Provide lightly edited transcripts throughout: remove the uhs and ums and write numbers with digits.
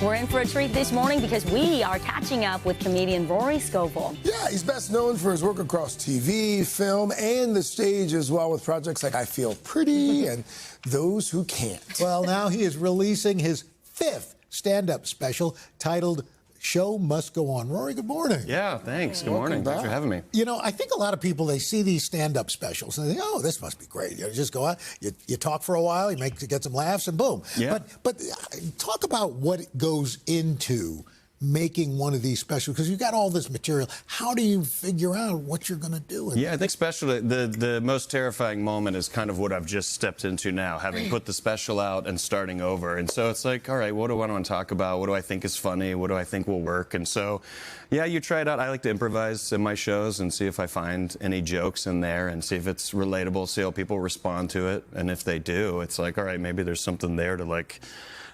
We're in for a treat this morning because we are catching up with comedian Rory Scovel. Yeah, he's best known for his work across TV, film, and the stage as well, with projects like I Feel Pretty and Those Who Can't. Well, now he is releasing his 5th stand-up special titled Show Must Go On. Rory, good morning. Yeah, thanks. Good morning. Thanks for having me. You know, I think a lot of people, they see these stand-up specials and they think, oh, this must be great. You just go out, you talk for a while, you get some laughs, and boom. Yeah. But talk about what goes into making one of these specials, because you've got all this material. How do you figure out what you're going to do? Yeah, I think especially the most terrifying moment is kind of what I've just stepped into now, having put the special out and starting over. And so it's like, all right, what do I want to talk about? What do I think is funny? What do I think will work? And so, yeah, you try it out. I like to improvise in my shows and see if I find any jokes in there and see if it's relatable, see how people respond to it. And if they do, it's like, all right, maybe there's something there to, like,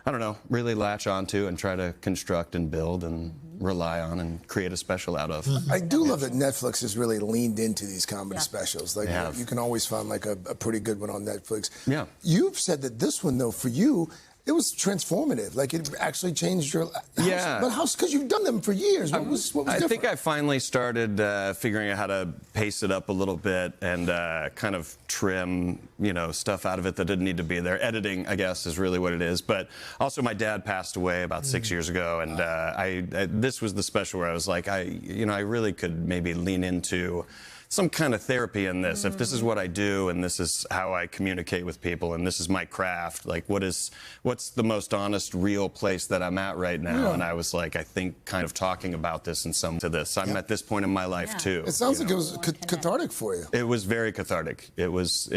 I don't know, really latch onto and try to construct and build and rely on and create a special out of. I do love that Netflix has really leaned into these comedy specials. Like, you can always find like a pretty good one on Netflix. Yeah. You've said that this one, though, for you, it was transformative. Like, it actually changed your life. Yeah. But how? Because you've done them for years. What was different? I think I finally started figuring out how to pace it up a little bit and kind of trim, stuff out of it that didn't need to be there. Editing, I guess, is really what it is. But also, my dad passed away about 6 years ago, and this was the special where I was like, I really could maybe lean into some kind of therapy in this. If this is what I do and this is how I communicate with people and this is my craft, like what's the most honest, real place that I'm at right now? And I was like, I think kind of talking about this in some to this. I'm at this point in my life too. It sounds like it was cathartic for you. It was very cathartic. It was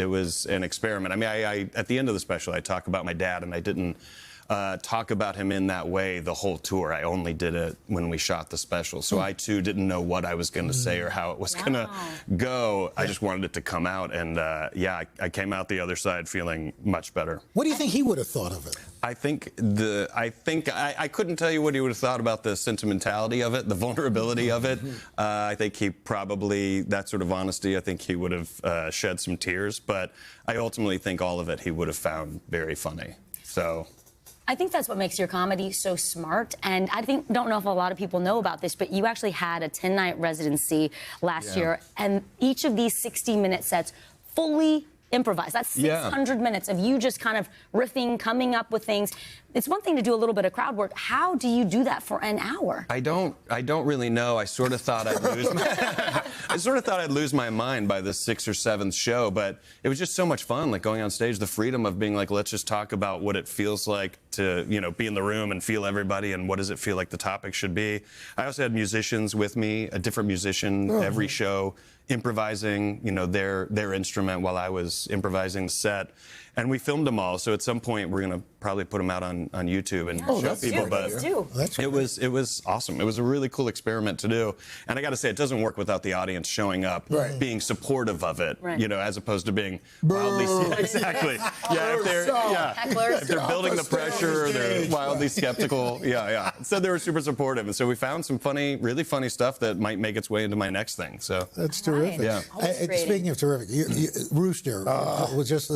an experiment. I mean, I at the end of the special, I talk about my dad, and I didn't talk about him in that way the whole tour. I only did it when we shot the special. So I, too, didn't know what I was going to say or how it was going to go. I just wanted it to come out. And, I came out the other side feeling much better. What do you think he would have thought of it? I couldn't tell you what he would have thought about the sentimentality of it, the vulnerability of it. I think he probably, that sort of honesty, I think he would have shed some tears. But I ultimately think all of it he would have found very funny. So I think that's what makes your comedy so smart. And I don't know if a lot of people know about this, but you actually had a 10-night residency last year, and each of these 60-minute sets fully improvised. That's 600 minutes of you just kind of riffing, coming up with things. It's one thing to do a little bit of crowd work. How do you do that for an hour? I don't really know. I sort of thought I'd lose my mind by the 6th or 7th show, but it was just so much fun, like going on stage, the freedom of being like, let's just talk about what it feels like to, be in the room and feel everybody, and what does it feel like the topic should be. I also had musicians with me, a different musician every show, improvising, their instrument while I was improvising the set. And we filmed them all, so at some point we're going to probably put them out on YouTube and show people. But it was awesome. It was a really cool experiment to do. And I got to say, it doesn't work without the audience showing up, being supportive of it, as opposed to being wildly exactly. If they're building the pressure, or they're wildly skeptical. So they were super supportive, and so we found some really funny stuff that might make its way into my next thing. So that's terrific. Yeah. Speaking of terrific, Rooster was just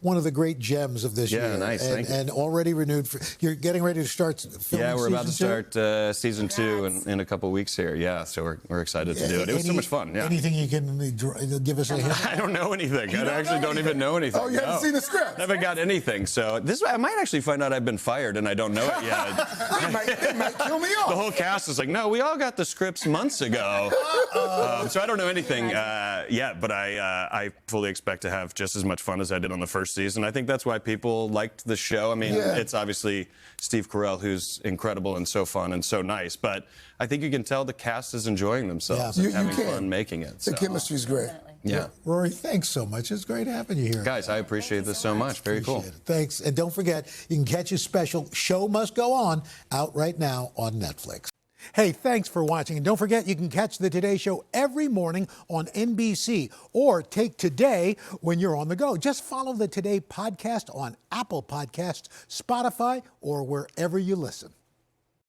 one of the great gems of this year. Yeah, nice. And already renewed. You're getting ready to start filming. Yeah, we're about to start season 2 in a couple weeks here. Yeah, so we're excited to do it. It was so much fun. Yeah. Anything you can give us a hint? I don't know anything. I actually don't even know anything. Oh, you haven't seen the script? Never got anything. So I might actually find out I've been fired and I don't know it yet. It might kill me off. The whole cast is like, no, we all got the scripts months ago. So I don't know anything yet, but I fully expect to have just as much fun as I did on the first season. I think that's why people liked the show. I mean, it's obviously Steve Carell, who's incredible and so fun and so nice, but I think you can tell the cast is enjoying themselves and having fun making it. The chemistry's great. Yeah. Rory, thanks so much. It's great having you here. Guys, I appreciate this so much. Very cool. Thanks. And don't forget, you can catch his special, Show Must Go On, out right now on Netflix. Hey, thanks for watching. And don't forget, you can catch the Today Show every morning on NBC, or take Today when you're on the go. Just follow the Today podcast on Apple Podcasts, Spotify, or wherever you listen.